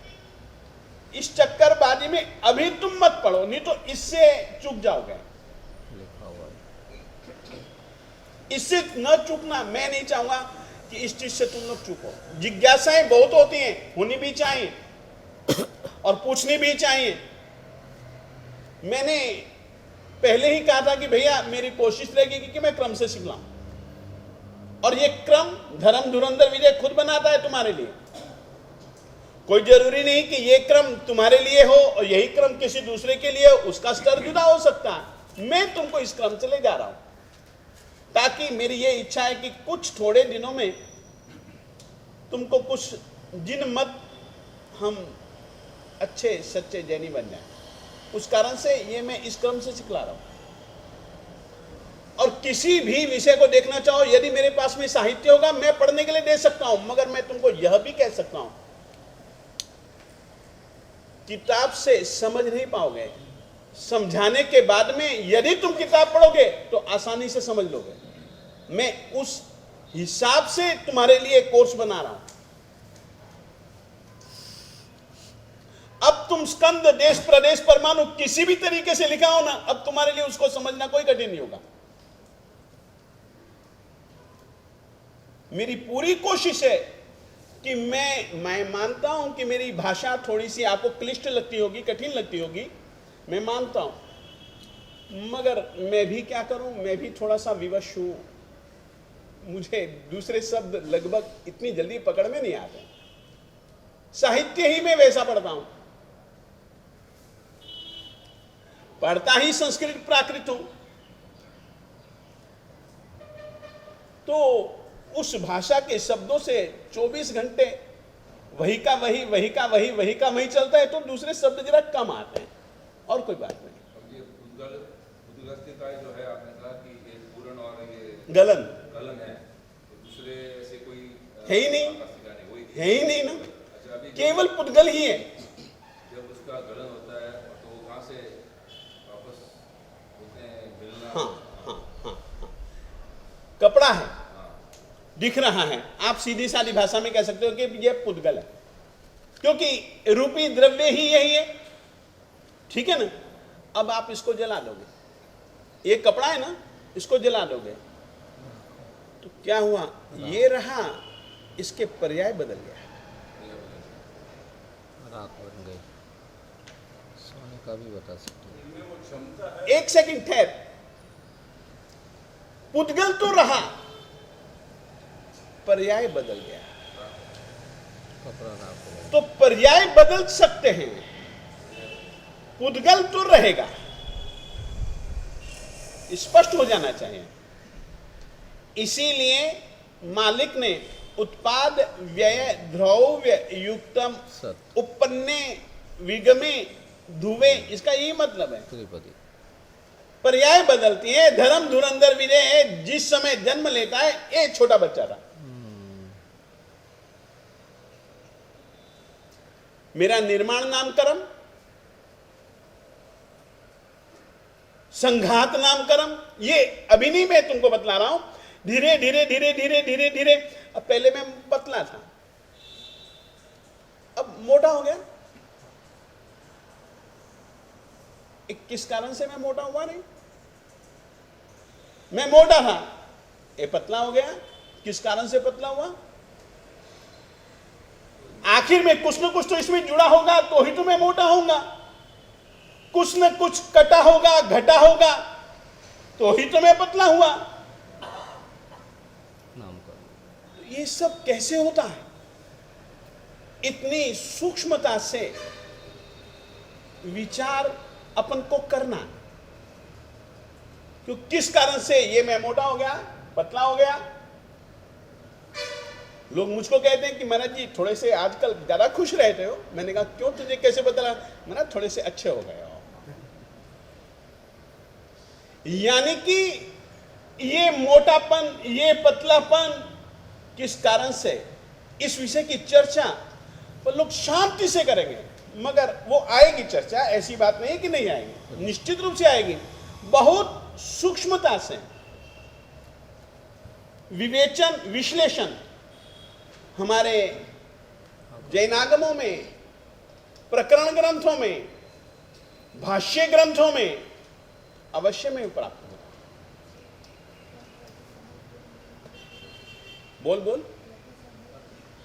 इस चक्करबाजी में अभी तुम मत पढ़ो, नहीं तो इससे चूक जाओगे। लिखा हुआ है। इससे न चूकना, मैं नहीं चाहूंगा कि इस चीज से तुम लोग चूको। जिज्ञासाएं बहुत होती हैं, होनी भी चाहिए और पूछनी भी चाहिए। मैंने पहले ही कहा था कि भैया मेरी कोशिश रहेगी कि मैं क्रम से सिखलाऊं, और ये क्रम धर्म धुरंधर विजय खुद बनाता है तुम्हारे लिए। कोई जरूरी नहीं कि ये क्रम तुम्हारे लिए हो और यही क्रम किसी दूसरे के लिए हो, उसका स्तर जुदा हो सकता है। मैं तुमको इस क्रम से ले जा रहा हूं, ताकि मेरी ये इच्छा है कि कुछ थोड़े दिनों में तुमको कुछ जिन मत हम अच्छे सच्चे जैनी बन जाए, उस कारण से ये मैं इस क्रम से सिखला रहा हूं। और किसी भी विषय को देखना चाहो, यदि मेरे पास में साहित्य होगा मैं पढ़ने के लिए दे सकता हूं, मगर मैं तुमको यह भी कह सकता हूं, किताब से समझ नहीं पाओगे। समझाने के बाद में यदि तुम किताब पढ़ोगे तो आसानी से समझ लोगे। मैं उस हिसाब से तुम्हारे लिए कोर्स बना रहा हूं। अब तुम स्कंद, देश, प्रदेश, परमाणु किसी भी तरीके से लिखा हो ना, अब तुम्हारे लिए उसको समझना कोई कठिन नहीं होगा। मेरी पूरी कोशिश है कि मैं मानता हूं कि मेरी भाषा थोड़ी सी आपको क्लिष्ट लगती होगी, कठिन लगती होगी, मैं मानता हूं, मगर मैं भी क्या करूं, मैं भी थोड़ा सा विवश हूं। मुझे दूसरे शब्द लगभग इतनी जल्दी पकड़ में नहीं आते। साहित्य ही मैं वैसा पढ़ता हूं, पढ़ता ही संस्कृत प्राकृत हूं, तो उस भाषा के शब्दों से 24 घंटे वही का वही, वही का वही, वही का वही चलता है तो दूसरे शब्द जरा कम आते हैं, और कोई बात नहीं। अब ये पुद्गलस्थिकाय जो है, आपने कहा कि ये पूर्ण और ये गलन गलन है, तो दूसरे ऐसे कोई है ही नहीं, आकाशिका नहीं, वही है ही नहीं ना, अच्छा, अभी केवल पुद्गल ही है। जब उसका गलन होता है तो वो कहाँ से वापस होते हैं मिलना? हाँ हाँ हाँ हाँ, कपड़ा है, हाँ, दिख रहा है, आप सीधी सादी भाषा में कह सकते हो कि यह पुद्गल है, क्योंकि रूपी द्रव्य ही यही है, ठीक है ना। अब आप इसको जला दोगे, ये कपड़ा है ना, इसको जला दोगे तो क्या हुआ, ये रहा, इसके पर्याय बदल गया। राख बन गई, सोने का भी बता सकते हैं। इनमें वो क्षमता है। एक सेकंड ठहर, पुद्गल तो रहा, पर्याय बदल गया, कपड़ा राख हो गया। तो पर्याय बदल सकते हैं, पुद्गल तो रहेगा, स्पष्ट हो जाना चाहिए। इसीलिए मालिक ने उत्पाद व्यय द्रव्य युक्तम सत उपन्ने विगमे धुवे, इसका यही मतलब है। त्रिपदी पर्याय बदलती है। धर्म धुरंधर विजय जिस समय जन्म लेता है, ये छोटा बच्चा था, मेरा निर्माण नामकरण, संघात नामकरण, ये अभी नहीं मैं तुमको बतला रहा हूं, धीरे धीरे धीरे धीरे धीरे धीरे। अब पहले मैं पतला था, अब मोटा हो गया। किस कारण से मैं मोटा हुआ? नहीं, मैं मोटा था, ये पतला हो गया। किस कारण से पतला हुआ? आखिर में कुछ न कुछ तो इसमें जुड़ा होगा, तो ही तो मैं मोटा होऊंगा। कुछ न कुछ कटा होगा, घटा होगा, तो ही तो मैं पतला हुआ। नामकरण। ये सब कैसे होता है? इतनी सूक्ष्मता से विचार अपन को करना, क्यों किस कारण से ये मैं मोटा हो गया, पतला हो गया। लोग मुझको कहते हैं कि महाराज जी थोड़े से आजकल ज्यादा खुश रहते हो। मैंने कहा क्यों, तुझे कैसे पता लगा? महाराज थोड़े से अच्छे हो गए हो। यानी कि ये मोटापन, ये पतलापन किस कारण से, इस विषय की चर्चा पर लोग शांति से करेंगे, मगर वो आएगी चर्चा, ऐसी बात नहीं है कि नहीं आएगी, निश्चित रूप से आएगी। बहुत सूक्ष्मता से विवेचन विश्लेषण हमारे जैनागमों में, प्रकरण ग्रंथों में, भाष्य ग्रंथों में अवश्य में प्राप्त होगा। बोल बोल।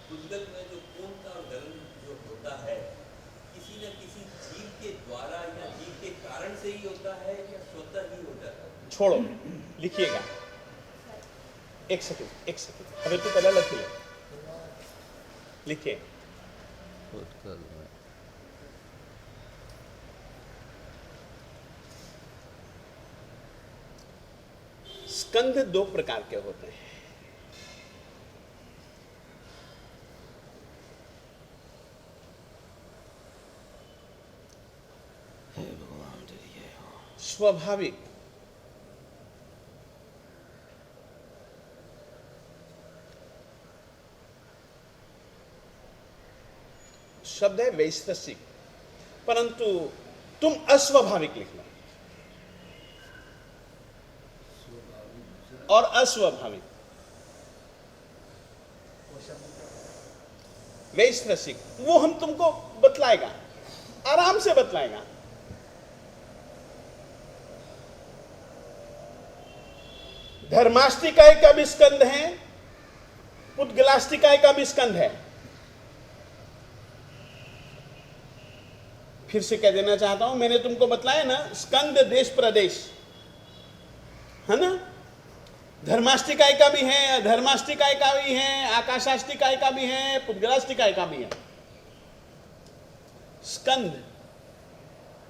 पुद्गल में जो पूर्णता और गलन जो होता है, किसी न किसी जीव के द्वारा या जीव के कारण से ही होता है या स्वतः ही होता है? छोड़ो, लिखिएगा। एक सेकंड, एक सेकंड, अरे तू पहले लिख ले, लिखिए। पुद्गल में स्कंध दो प्रकार के होते हैं। स्वाभाविक, शब्द है वैश्विक, परंतु तुम अस्वाभाविक लिख लो, और अस्वाभाविक वैश्विक, वो हम तुमको बतलाएगा, आराम से बतलाएगा। धर्माष्टिकाय का भी स्कंध है, पुद्गलाष्टिकाय का भी स्कंध है। फिर से कह देना चाहता हूं, मैंने तुमको बतलाया ना, स्कंद देश प्रदेश है ना। धर्माष्टिकाय का भी है, अधर्माष्टिकाय का भी है, आकाशाष्टिकाय का भी है, पुद्गलाष्टिकाय का भी है। स्कंद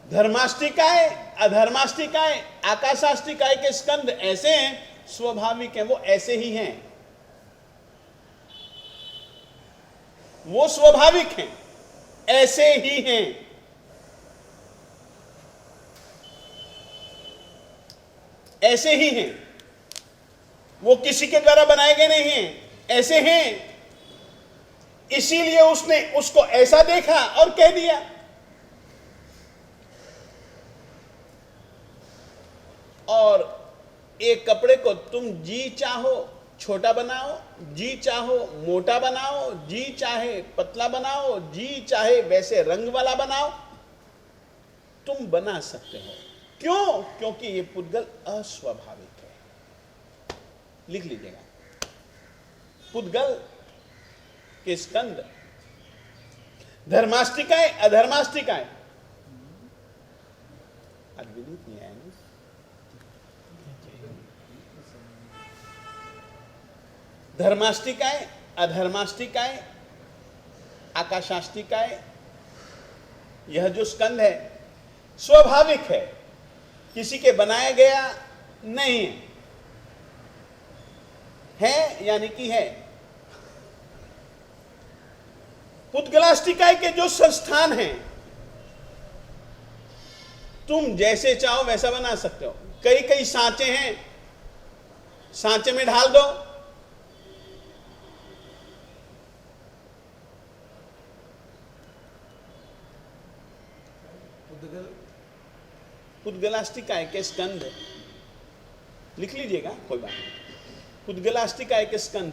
धर्माष्टिकाय, अधर्माष्टिकाय, आकाशाष्टिकाय के स्कंद ऐसे हैं, स्वाभाविक हैं, वो ऐसे ही हैं। वो स्वाभाविक हैं, ऐसे ही हैं। ऐसे ही हैं, वो किसी के द्वारा बनाए गए नहीं हैं, ऐसे हैं। इसीलिए उसने उसको ऐसा देखा और कह दिया। और एक कपड़े को तुम जी चाहो छोटा बनाओ, जी चाहो मोटा बनाओ, जी चाहे पतला बनाओ, जी चाहे वैसे रंग वाला बनाओ, तुम बना सकते हो। क्यों? क्योंकि ये पुद्गल अस्वाभाविक है। लिख लीजिएगा, पुद्गल के स्कंद धर्माष्टिकाएं अधर्माष्टिकाएं, अद्वितीय नहीं है ना? धर्माष्टिकाएं अधर्माष्टिकाएं आकाशाष्टिकाएं, यह जो स्कंद है स्वाभाविक है, किसी के बनाया गया नहीं है, यानी कि है। पुद्गलाष्टिकाय के जो संस्थान हैं, तुम जैसे चाहो वैसा बना सकते हो। कई कई सांचे हैं, सांचे में ढाल दो, पुद्गलाष्टिकाय के स्कंद लिख लीजिएगा, कोई बात नहीं। पुद्गलाष्टिकाय के स्कंद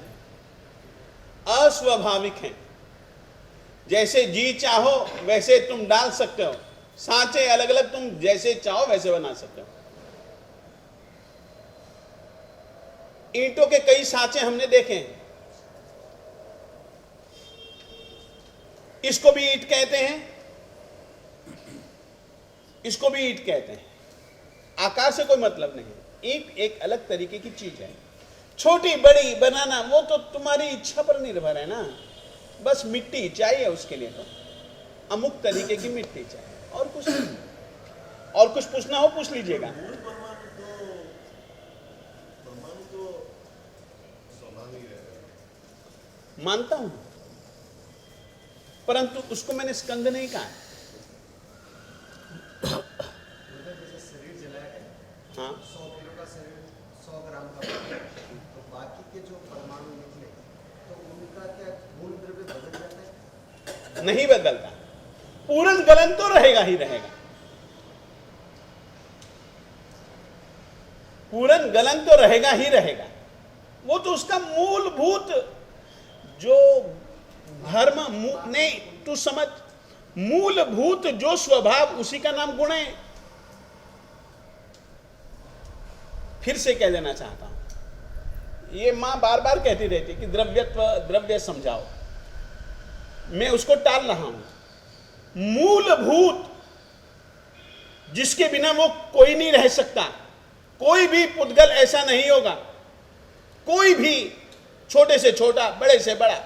अस्वाभाविक हैं, जैसे जी चाहो वैसे तुम डाल सकते हो। सांचे अलग अलग, तुम जैसे चाहो वैसे बना सकते हो। ईंटों के कई सांचे हमने देखे हैं, इसको भी ईंट कहते हैं, इसको भी ईंट कहते हैं। आकार से कोई मतलब नहीं है, ईंट एक अलग तरीके की चीज है। छोटी बड़ी बनाना वो तो तुम्हारी इच्छा पर निर्भर है ना। बस मिट्टी चाहिए उसके लिए, तो अमुक तरीके की मिट्टी चाहिए, और कुछ नहीं। और कुछ पूछना हो पूछ लीजिएगा। मानता हूं, परंतु उसको मैंने स्कंद नहीं कहा। शरीर जलाया गया, हाँ, 100 किलो का शरीर 100 ग्राम का, तो बाकी के जो परमाणु निकले तो उनका क्या मूल द्रव्य बदल जाता है? नहीं बदलता, पूर्ण गलन तो रहेगा ही रहेगा। पूर्ण गलन तो रहेगा ही रहेगा। वो तो उसका मूलभूत जो धर्म नहीं, तू समझ, मूलभूत जो स्वभाव, उसी का नाम गुण है। फिर से कह देना चाहता हूं, ये मां बार बार कहती रहती कि द्रव्यत्व द्रव्य समझाओ, मैं उसको टाल रहा हूं। मूलभूत जिसके बिना वो कोई नहीं रह सकता, कोई भी पुद्गल ऐसा नहीं होगा, कोई भी, छोटे से छोटा बड़े से बड़ा,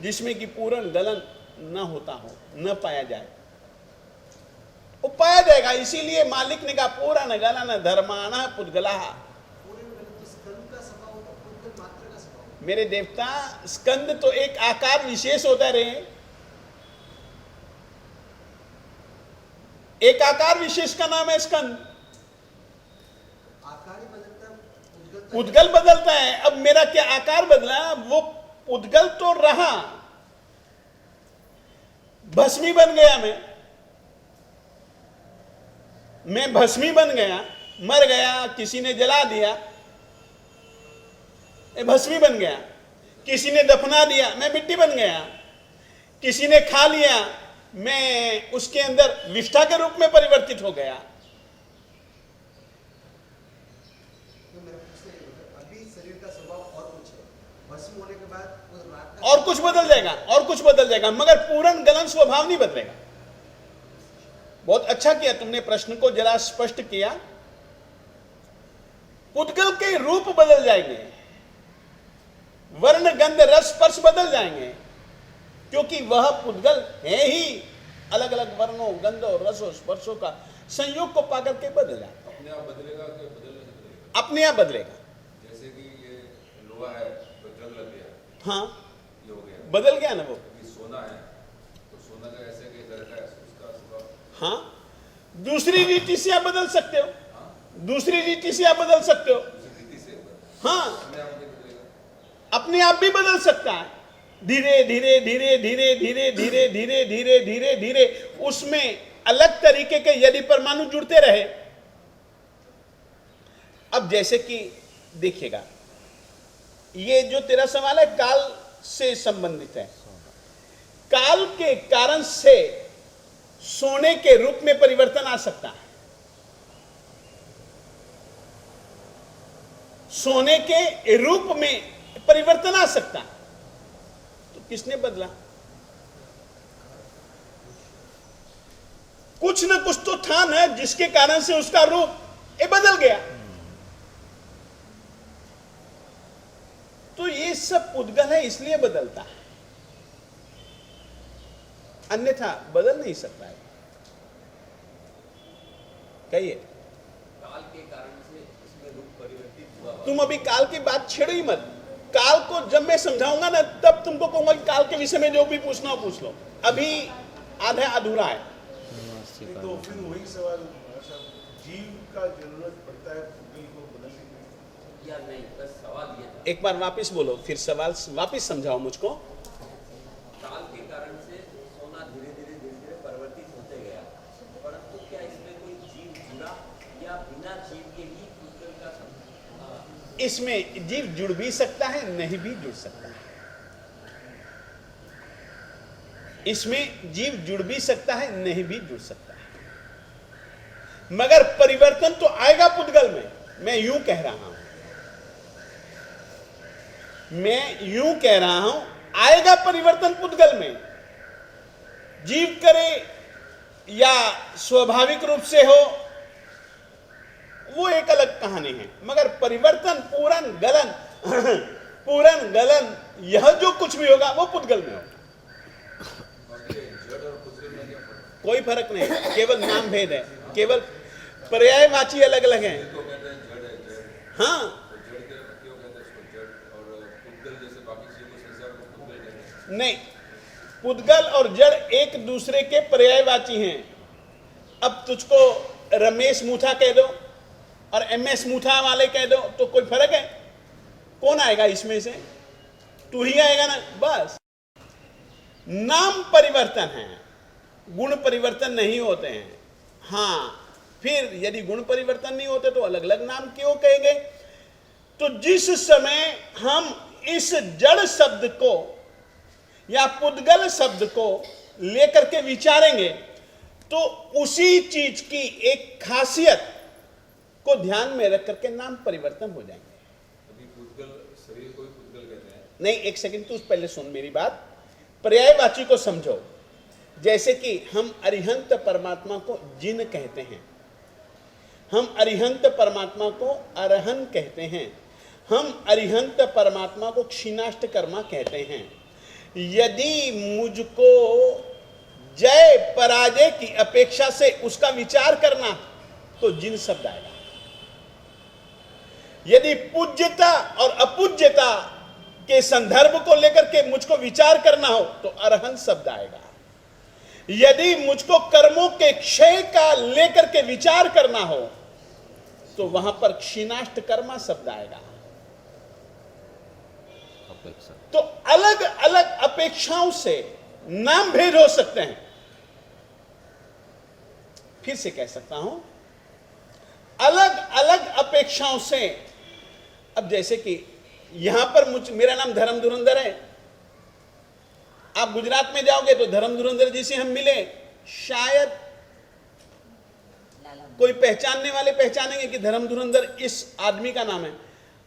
जिसमें कि पूर्ण गलन न होता हो, न पाया जाए। वो पाया जाएगा, इसीलिए मालिक ने कहा पूर्ण गलन धर्माण पुद्गला। मेरे देवता, स्कंद तो एक आकार विशेष होता रहे, एक आकार विशेष का नाम है स्कंद। आकार ही बदलता है, पुद्गल बदलता है। अब मेरा क्या आकार बदला? वो पुद्गल तो रहा, भस्मी बन गया। मैं भस्मी बन गया, मर गया, किसी ने जला दिया, भस्मी बन गया। किसी ने दफना दिया, मैं मिट्टी बन गया। किसी ने खा लिया, मैं उसके अंदर विष्ठा के रूप में परिवर्तित हो गया। अभी शरीर का स्वभाव और कुछ है, भस्म होने के बाद वो रात का और कुछ बदल जाएगा, और कुछ बदल जाएगा, मगर पूर्ण गलन स्वभाव नहीं बदलेगा। बहुत अच्छा किया तुमने प्रश्न को जरा स्पष्ट किया। पुद्गल के रूप बदल जाएंगे, वर्ण गंध रस स्पर्श बदल जाएंगे, क्योंकि वह पुद्गल है ही अलग अलग वर्णों गंधों रसों स्पर्शों का संयोग को पाकर के बदल जाता है। अपने आप बदलेगा कि बदलने से बदलेगा? अपने आप बदलेगा। जैसे कि ये लोहा है तो जंग लग गया, हाँ, ये हो गया। बदल गया ना वो। अभी सोना है तो सोना का ऐसे कि इधर का उसका स्वभाव हाँ, दूसरी रीति से आप बदल सकते हो, दूसरी रीति से आप बदल सकते हो। दूसरी रीति से हाँ, अपने आप नहीं बदलेगा। अपने आप भी बदल सकता है, धीरे धीरे धीरे धीरे धीरे धीरे धीरे धीरे धीरे धीरे उसमें अलग तरीके के यदि परमाणु जुड़ते रहे। अब जैसे कि देखिएगा, ये जो तेरा सवाल है काल से संबंधित है। काल के कारण से सोने के रूप में परिवर्तन आ सकता है, सोने के रूप में परिवर्तन आ सकता है। तो किसने बदला? कुछ न कुछ तो था ना जिसके कारण से उसका रूप ये बदल गया। तो ये सब पुद्गल है इसलिए बदलता है, अन्यथा बदल नहीं सकता है। कहिए। काल के कारण से इसमें रूप परिवर्तित हुआ। तुम अभी काल की बात छेड़ो ही मत। काल को जब मैं समझाऊंगा ना तब तुमको कहूंगा कि काल के विषय में जो भी पूछना हो पूछ लो। अभी आधा अधूरा है। तो फिर वही सवाल जीव का जरूरत पड़ता है पुद्गल को बदलने के लिए या नहीं, बस सवाल ये था। एक बार वापस बोलो, फिर सवाल वापस समझाओ मुझको। काल के कारण से सोना धीरे धीरे धीरे धीरे परिवर्तित होते गया, परंतु क्या इसमें कोई जीव जुड़ा या बिना जीव के ही पुद्गल का इसमें जीव जुड़ भी सकता है, नहीं भी जुड़ सकता है। इसमें जीव जुड़ भी सकता है, नहीं भी जुड़ सकता है। मगर परिवर्तन तो आएगा पुद्गल में। मैं यूं कह रहा हूं, मैं यूं कह रहा हूं, आएगा परिवर्तन पुद्गल में। जीव करे या स्वाभाविक रूप से हो वो एक अलग कहानी है, मगर परिवर्तन पूरन गलन पूरन गलन यह जो कुछ भी होगा वो पुद्गल में होगा। जड़ और पुद्गल में क्या फर्क? कोई फर्क नहीं, केवल नाम भेद है, केवल पर्यायवाची अलग अलग हैं। तो कहते हैं जड़ है जड़। हाँ, तो जड़ के क्यों कहते हैं इसको जड़, और पुद्गल जैसे बाकी चीजों से सब पुद्गल कहते हैं। नहीं, पुद्गल और जड़ एक दूसरे के पर्यायवाची हैं। अब तुझको रमेश मूथा कह दो और एमएस मूथा वाले कह दो तो कोई फर्क है? कौन आएगा इसमें से? तू ही आएगा ना, बस। नाम परिवर्तन है, गुण परिवर्तन नहीं होते हैं। हाँ, फिर यदि गुण परिवर्तन नहीं होते तो अलग अलग नाम क्यों कहे गए? तो जिस समय हम इस जड़ शब्द को या पुद्गल शब्द को लेकर के विचारेंगे तो उसी चीज की एक खासियत को ध्यान में रख करके नाम परिवर्तन हो जाएंगे। अभी पुद्गल शरीर को ही पुद्गल कहते हैं। नहीं, एक सेकंड तू पहले सुन मेरी बात, पर्यायवाची को समझो। जैसे कि हम अरिहंत परमात्मा को जिन कहते हैं, हम अरिहंत परमात्मा को अरहन कहते हैं, हम अरिहंत परमात्मा को क्षीणाष्ट कर्मा कहते हैं। यदि मुझको जय पराजय की अपेक्षा से उसका विचार करना तो जिन शब्द आएगा। यदि पूज्यता और अपूज्यता के संदर्भ को लेकर के मुझको विचार करना हो तो अरहंत शब्द आएगा। यदि मुझको कर्मों के क्षय का लेकर के विचार करना हो तो वहां पर क्षीणाष्ट कर्मा शब्द आएगा। अपेक्षा। तो अलग अलग अपेक्षाओं से नाम भेद हो सकते हैं। फिर से कह सकता हूं, अलग अलग अपेक्षाओं से। अब जैसे कि यहां पर मेरा नाम धर्म धुरंधर है, आप गुजरात में जाओगे तो धर्म धुरंधर जी से हम मिले, शायद कोई पहचानने वाले पहचानेंगे कि धर्म धुरंधर इस आदमी का नाम है।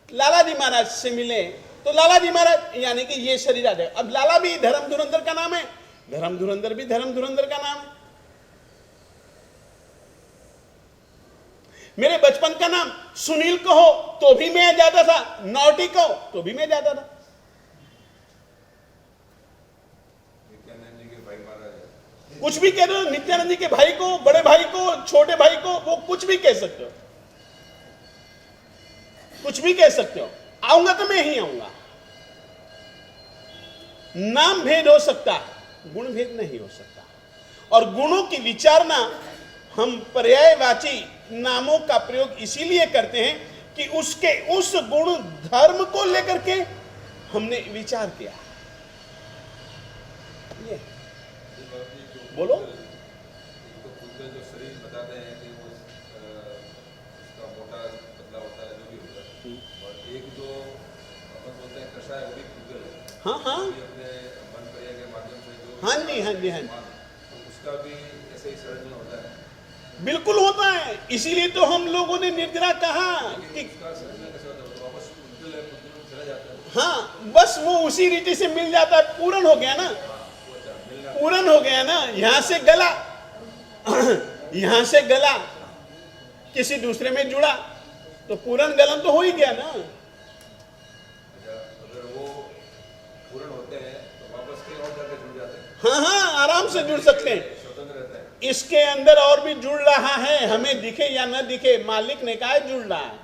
लाला जी महाराज से मिले तो लाला जी महाराज यानी कि ये शरीर आ जाए। अब लाला भी धर्म धुरंधर का नाम है, धर्म धुरंधर भी धर्म धुरंधर का नाम है। मेरे बचपन का नाम सुनील कहो तो भी मैं जाता था, नौटी कहो तो भी मैं जाता था। नित्यानंद जी के भाई महाराज है। कुछ भी कह दो, नित्यानंद जी के भाई को, बड़े भाई को, छोटे भाई को, वो कुछ भी कह सकते हो, कुछ भी कह सकते हो। आऊंगा तो मैं ही आऊंगा। नाम भेद हो सकता है, गुण भेद नहीं हो सकता। और गुणों की विचारना हम पर्यायवाची नामों का प्रयोग इसीलिए करते हैं कि उसके उस गुण धर्म को लेकर के हमने विचार किया। ये बोलो। तो पुद्गल जो शरीर बताते हैं कि वो उसका मोटा पतला होता है, जो भी होता है, और एक जो अपन बोलते हैं कषाय, वो भी पुद्गल है। हाँ हाँ वो भी अपने मन क्रिया के माध्यम से जो हाँ जी, हाँ जी, हाँ जी। तो उसका भी ऐसे ही संरचना होता है। बिल्कुल होता है, इसीलिए तो हम लोगों ने निर्जरा कहा कि उसका संरचना कैसे होता है? तो वापस पुद्गल है, पुद्गल में चला जाता है। हाँ, बस वो उसी रीति से मिल जाता है, पूर्ण हो गया ना, पूर्ण हो गया ना। यहां से गला यहां से गला किसी दूसरे में जुड़ा तो पूर्ण गलन तो हो ही गया ना। अगर वो पूर्ण होते हैं तो वापस कहीं और जाके जुड़ जाते हैं, हाँ हाँ, आराम से जुड़ सकते हैं। स्वतंत्र रहता है। इसके अंदर और भी जुड़ रहा है, हमें दिखे या न दिखे, मालिक ने कहा है जुड़ रहा है।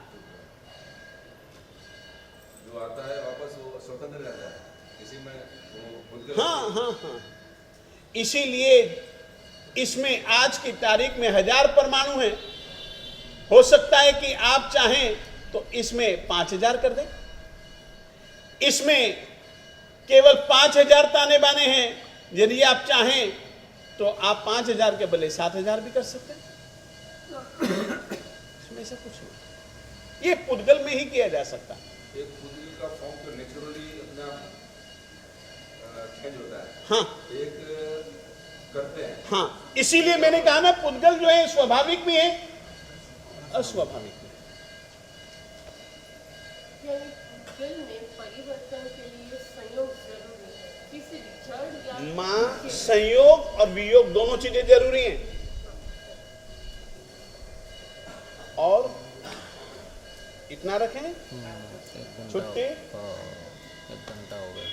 जो आता है वापस वो स्वतंत्र रहता है, इसी में वो पुद्गल। हाँ हाँ हाँ, इसीलिए इसमें आज की तारीख में 1000 परमाणु हैं। हो सकता है कि आप चाहें तो इसमें 5000 कर दें, इसमें केवल 5000 ताने बाने हैं। यदि आप चाहें तो आप 5000 के बदले 7000 भी कर सकते हैं। इसमें से कुछ नहीं, ये पुद्गल में ही किया जा सकता है। एक पुद्गल का फॉर्म तो नेचुरली अपने आप चेंज होता है, हाँ एक करते हैं। हाँ, इसीलिए मैंने कहा ना, पुद्गल जो है स्वाभाविक भी है, अस्वाभाविक भी है। यानी पुद्गल में परिवर्तन के लिए संयोग जरूरी है, किसी जड़ या माँ, संयोग और वियोग दोनों चीजें जरूरी हैं। और इतना रखें, एक घंटा छुट्टी। हो- हाँ, 1 घंटा हो गया।